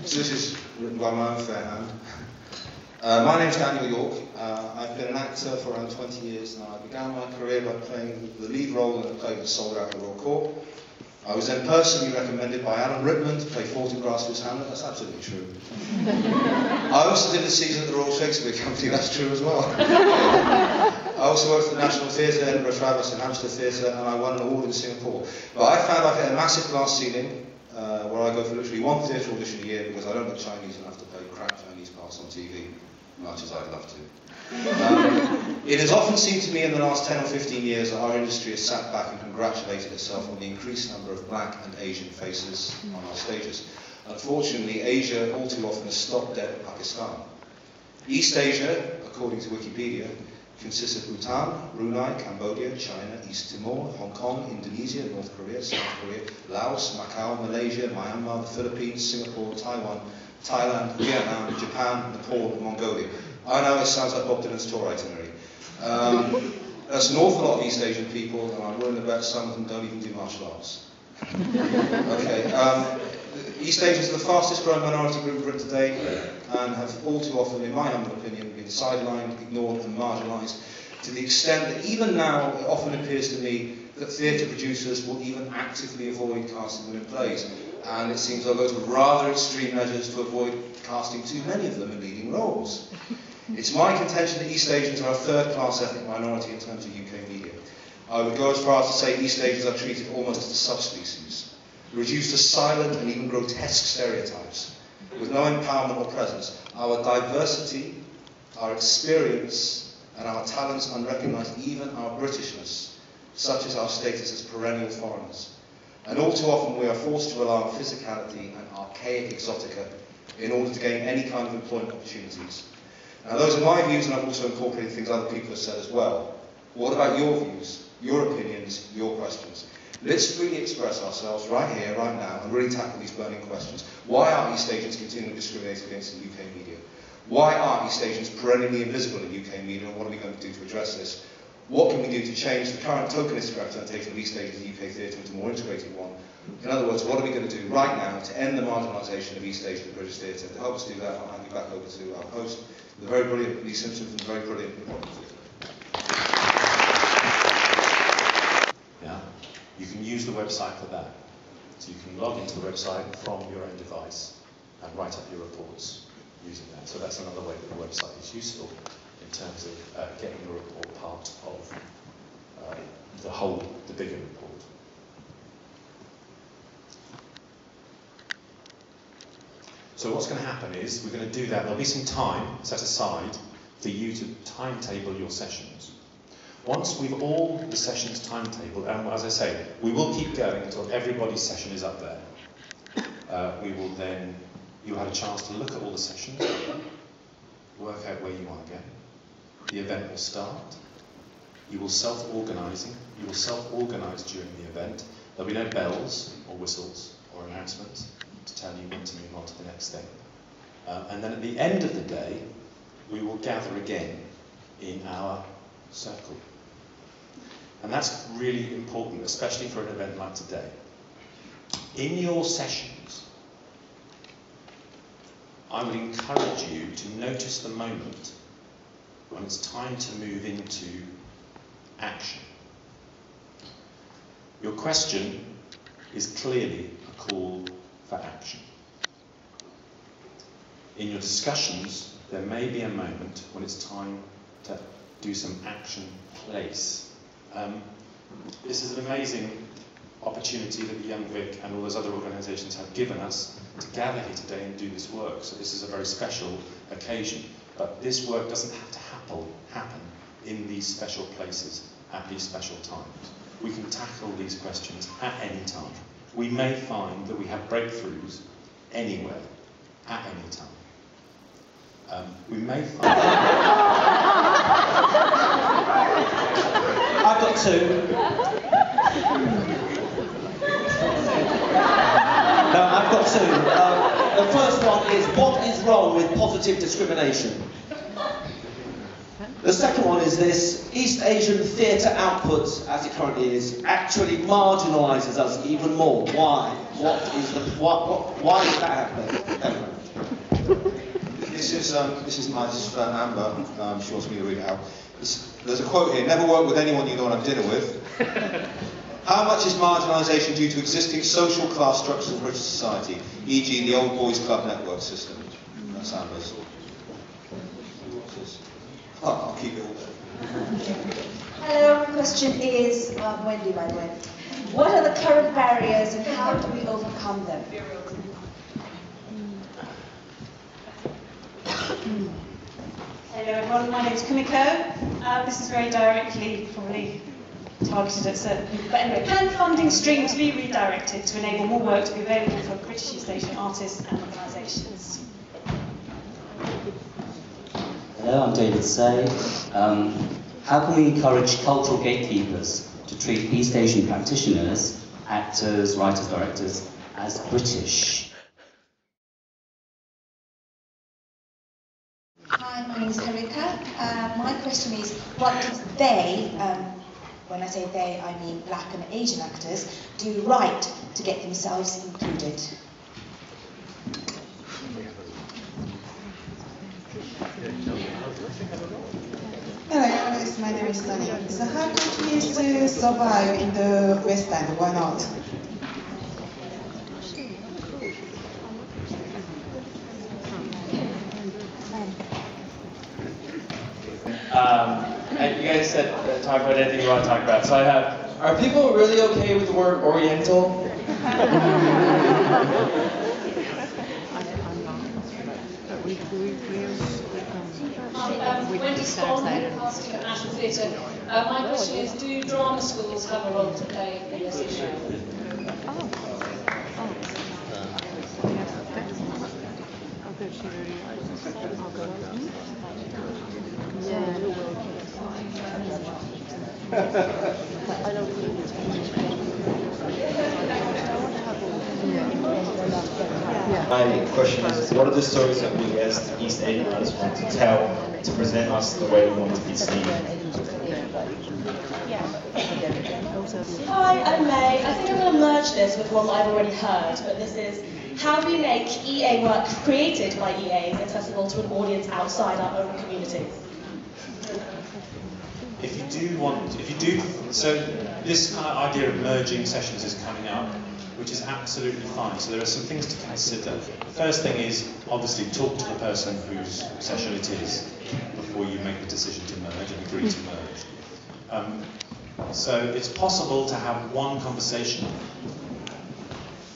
So this is written by my own fair hand. My name's Daniel York. I've been an actor for around 20 years now. I began my career by playing the lead role in a play that sold out the Royal Court. I was then personally recommended by Alan Rickman to play Chinese Hamlet. That's absolutely true. I also did a season at the Royal Shakespeare Company. That's true as well. I also worked at the National Theatre, Edinburgh Traverse and Hampstead Theatre, and I won an award in Singapore. But I found I've hit a massive glass ceiling where I go for literally one theatre audition a year because I don't look Chinese and have to play crap Chinese parts on TV, much as I'd love to. It has often seemed to me in the last 10 or 15 years that our industry has sat back and congratulated itself on the increased number of black and Asian faces on our stages. Unfortunately, Asia all too often has stopped dead at Pakistan. East Asia, according to Wikipedia, consists of Bhutan, Brunei, Cambodia, China, East Timor, Hong Kong, Indonesia, North Korea, South Korea, Laos, Macau, Malaysia, Myanmar, the Philippines, Singapore, Taiwan, Thailand, Vietnam, Japan, Nepal, and Mongolia. I know it sounds like Bob Dylan's tour itinerary. That's an awful lot of East Asian people, and I'm willing to bet some of them don't even do martial arts. Okay. East Asians are the fastest growing minority group in Britain today, and have all too often, in my humble opinion, been sidelined, ignored, and marginalised, to the extent that even now it often appears to me that theatre producers will even actively avoid casting them in plays. And it seems they'll go to rather extreme measures to avoid casting too many of them in leading roles. It's my contention that East Asians are a third-class ethnic minority in terms of UK media. I would go as far as to say East Asians are treated almost as a subspecies, reduced to silent and even grotesque stereotypes, with no empowerment or presence. Our diversity, our experience, and our talents unrecognised, even our Britishness, such as our status as perennial foreigners. And all too often we are forced to rely on physicality and archaic exotica in order to gain any kind of employment opportunities. Now those are my views, and I've also incorporated things other people have said as well. What about your views, your opinions, your questions? Let's freely express ourselves right here, right now, and really tackle these burning questions. Why are East Asians continually discriminated against in UK media? Why are East Asians perennially invisible in UK media, and what are we going to do to address this? What can we do to change the current tokenistic representation of East Asians in UK theatre into a more integrated one? In other words, what are we going to do right now to end the marginalisation of East Asian British theatre? To help us do that, I'll hand you back over to our host, the very brilliant Lee Simpson from the very brilliant Improbable. Yeah, you can use the website for that. So you can log into the website from your own device and write up your reports using that. So that's another way that the website is useful in terms of getting your report part of the bigger report. So what's going to happen is we're going to do that. There'll be some time set aside for you to timetable your sessions. Once we've all the sessions timetabled, and as I say, we will keep going until everybody's session is up there. We will then, you'll have a chance to look at all the sessions, work out where you want to go. The event will start. You will self-organise during the event. There'll be no bells or whistles or announcements to tell you when to move on to the next thing. And then at the end of the day, we will gather again in our circle. And that's really important, especially for an event like today. In your sessions, I would encourage you to notice the moment when it's time to move into action. Your question is clearly a call for action. In your discussions, there may be a moment when it's time to do some action place. This is an amazing opportunity that Young Vic and all those other organisations have given us to gather here today and do this work. So this is a very special occasion. But this work doesn't have to happen in these special places at these special times. We can tackle these questions at any time. We may find that we have breakthroughs anywhere, at any time. We may find... I've got two. No, I've got two. The first one is, what is wrong with positive discrimination? The second one is this: East Asian theatre output, as it currently is, actually marginalises us even more. Why? Why is that happening? Anyway. This is my friend Amber. She wants me to read it out. There's a quote here: "Never work with anyone you don't have dinner with." How much is marginalisation due to existing social class structures in British society, e.g. the old boys club network system? That's Amber's. I'll keep it all there. Hello, my question is, Wendy by the way. What are the current barriers and how do we overcome them? Hello everyone, my name is Kumiko. This is very directly probably targeted at certain people, but anyway, can funding streams be redirected to enable more work to be available for British East Asian artists and organisations? Hello, I'm David Say. How can we encourage cultural gatekeepers to treat East Asian practitioners, actors, writers, directors, as British? Hi, my name is Harika. My question is, what do they, when I say they, I mean Black and Asian actors, do right to get themselves included? Hello, my name is Sunny. So how countries to survive in the West End? Why not? You guys said talk about anything you want to talk about. So I have, are people really okay with the word Oriental? Wendy Swan, casting at National Theatre. My question is, do drama schools have a role to play in this issue? My question is, what are the stories that we as East Asian artists want to tell to present us the way we want to be seen? Hi, I'm May. I think I'm going to merge this with one that I've already heard, but this is, how do we make EA work created by EAs accessible to an audience outside our own community? So this kind of idea of merging sessions is coming up, which is absolutely fine. So there are some things to consider. The first thing is, obviously, talk to the person whose session it is before you make the decision to merge and agree to merge. So it's possible to have one conversation,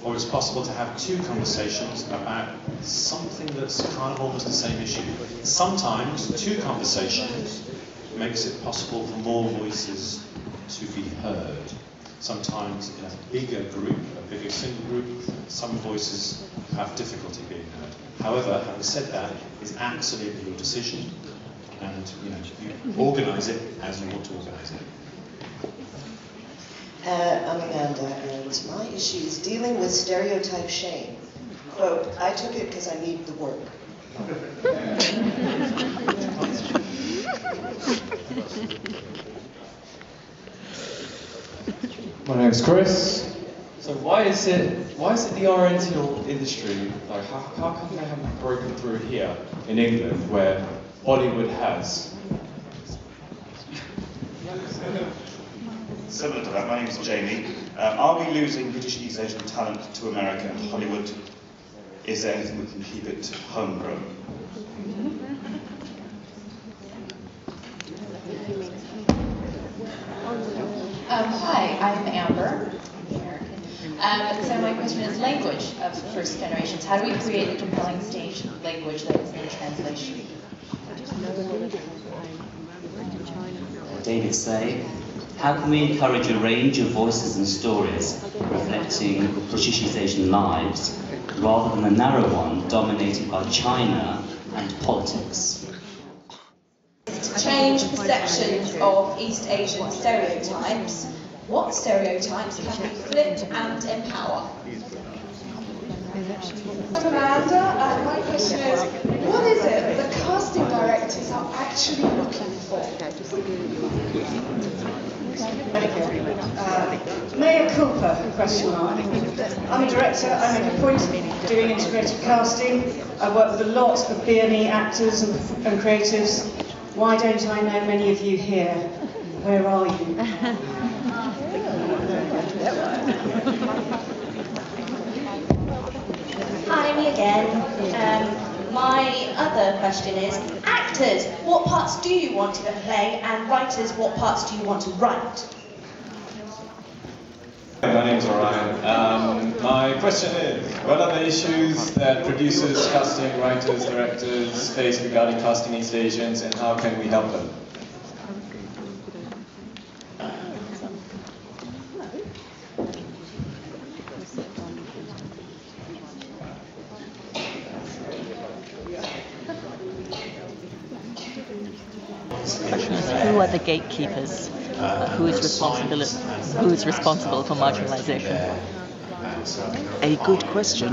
or it's possible to have two conversations about something that's kind of almost the same issue. Sometimes two conversations makes it possible for more voices to be heard. Sometimes in a bigger group, a bigger single group, some voices have difficulty being heard. However, having said that, it's absolutely your decision, and you organise it as you want to organise it. I'm Amanda, and my issue is dealing with stereotype shame. Quote, I took it because I need the work. My name's Chris. So why is it the Oriental industry, like how come they haven't broken through here in England where Bollywood has? Similar to that, my name is Jamie. Are we losing British East Asian talent to America and Hollywood? Is there anything we can keep it homegrown? Hi, I'm Amber, American. So my question is language of first generations. How do we create a compelling stage language that is in translation? David Say. How can we encourage a range of voices and stories reflecting British East Asian lives rather than a narrow one dominated by China and politics? To change perceptions of East Asian stereotypes, what stereotypes can we flip and empower? Amanda, my question is, what is it the casting directors are actually looking for? Mea culpa, question mark. I'm a director, I make a point of doing integrated casting. I work with a lot of BEAA actors and creatives. Why don't I know many of you here? Where are you? Hi, me again. My other question is, actors, what parts do you want to play? And writers, what parts do you want to write? My name's Orion. My question is, what are the issues that producers, casting, writers, directors face regarding casting East Asians, and how can we help them? Who are the gatekeepers? Who is responsible for marginalisation? A good question.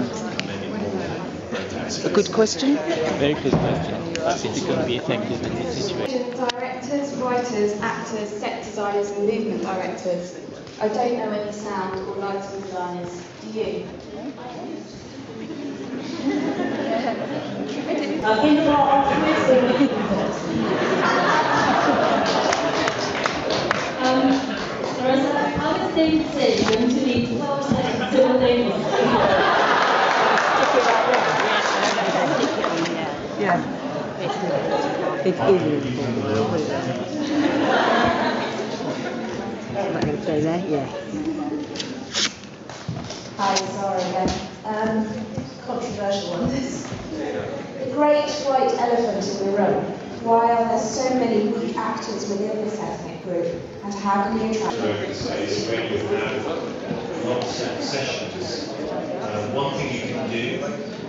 A good question? Very good question. If you're going to be effective in this situation. Directors, writers, actors, set designers and movement directors. I don't know any sound or lighting designers. Do you? How is the decision to leave simultaneously? Yeah. It's irrefutable. I'm not going to say that, yeah. Hi, sorry again. Controversial one, this. The great white elephant in the room. Why are there so many weak actors within this ethnic group? And how can we attract them? Space where you have not set sessions. One thing you can do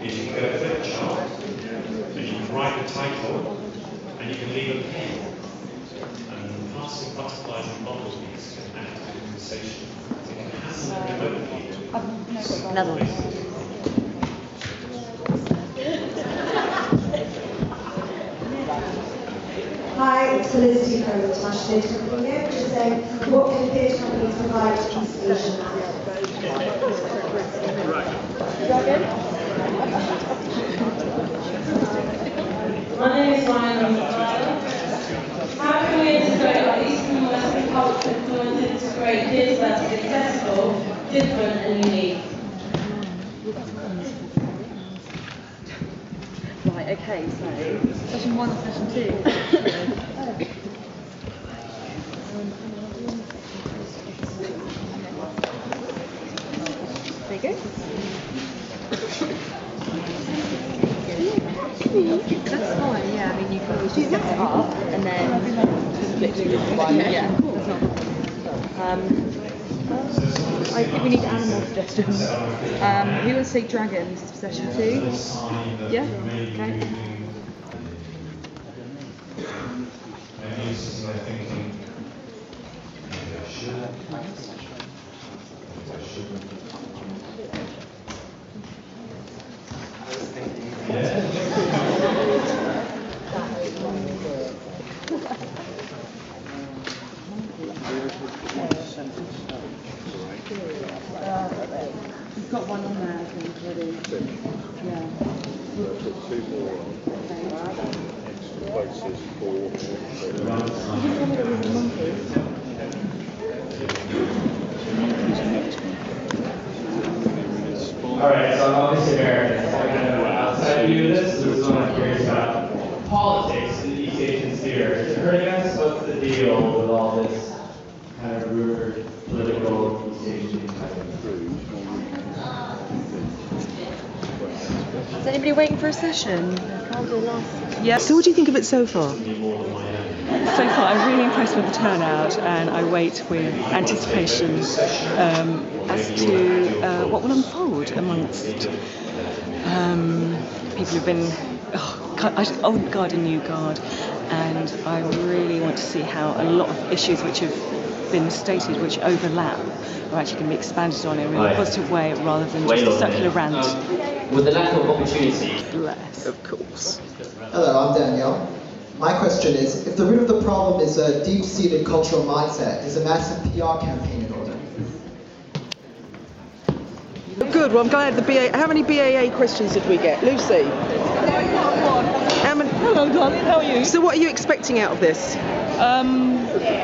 is you can go to the chart and you can write the title and you can leave a pen. And passing butterflies and bumblebees can add to the conversation. So you can have them remotely. Another one. Hi, it's Felicity from the Chinese Theatre Company, which is saying, what can theatre companies provide to East Asians? My name is Ryan. How can we integrate our Eastern and Western culture to integrate theatre that's accessible, different and unique? Right, okay, so session 1 or session 2? There you go. That's fine, yeah, I mean you can always just set it up and then split to one. Yeah, cool. I think we need animal suggestions. Who wants to say dragons for session 2? Yeah? Okay. You've got one on there, I think, already. Yeah. Put 2 more on. Extra places for... Alright, so I'm obviously American, so I kind of know outside view of this. So this is what I'm curious about. Politics in the East Asian sphere. Is it hurting us? What's the deal with all this kind of rumored political East Asian type of food? Is anybody waiting for a session? Yeah. So what do you think of it so far? So far, I'm really impressed with the turnout, and I wait with anticipation as to what will unfold amongst people who've been old guard and new guard, and I really want to see how a lot of issues which have been stated which overlap or actually can be expanded on in a really positive way rather than just a circular rant. With the lack of opportunity. Bless. Of course. Hello, I'm Danielle. My question is, if the root of the problem is a deep-seated cultural mindset, is a massive PR campaign in order? Good, well I'm glad the BA... How many BAA questions did we get? Lucy? How many... Hello darling, how are you? So what are you expecting out of this?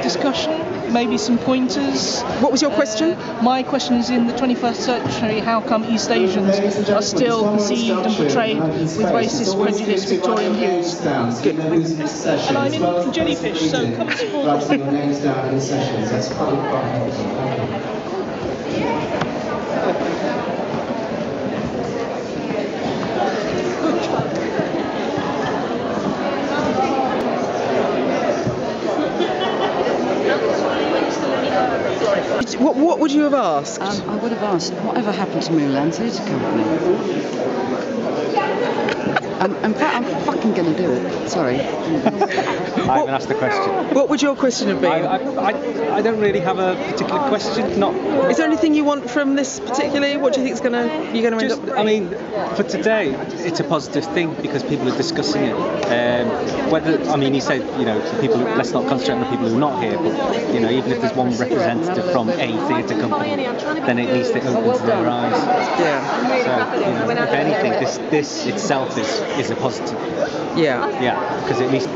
Discussion, maybe some pointers. What was your question? My question is, in the 21st century, how come East Asians are still conceived and portrayed with racist, prejudiced Victorian views? Good. And I'm in from Jellyfish, so come support us. What would you have asked? I would have asked, whatever happened to Mulan Theatre Company? In fact, I'm fucking going to do it. Sorry. I haven't asked the question. What would your question have been? I don't really have a particular question. Not. Is there anything you want from this particularly? What do you think you're going to end up with? I mean, for today, it's a positive thing because people are discussing it. He said, people. Let's not concentrate on the people who are not here, but even if there's one representative from a theatre company, then at least it opens their eyes. Yeah. So, if anything, this itself is a positive. Yeah. Yeah, because at least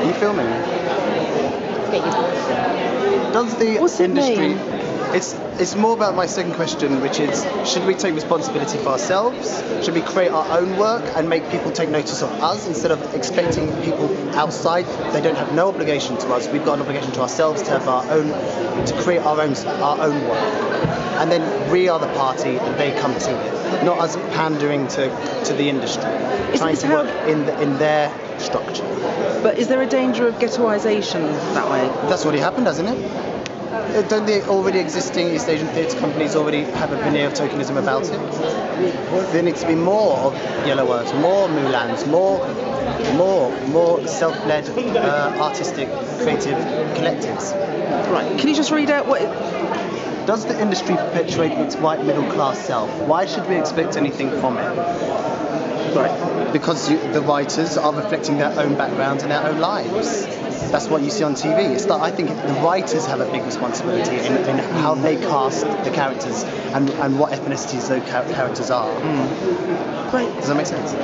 Are you filming? Does the industry... It's more about my second question, which is, should we take responsibility for ourselves? Should we create our own work and make people take notice of us instead of expecting people outside? They don't have no obligation to us. We've got an obligation to ourselves to have our own, to create our own work. And then we are the party and they come to it, not us pandering to the industry, trying to work in their structure. But is there a danger of ghettoisation that way? That's already happened, hasn't it? Don't the already existing East Asian theatre companies already have a veneer of tokenism about it? There needs to be more of Yellow Words, more Mulans, more self-led, artistic, creative collectives. Right. Can you just read out what... Does the industry perpetuate its white middle class self? Why should we expect anything from it? Right. Because the writers are reflecting their own backgrounds and their own lives. That's what you see on TV. I think the writers have a big responsibility in how they cast the characters and what ethnicities those characters are. Great. Does that make sense?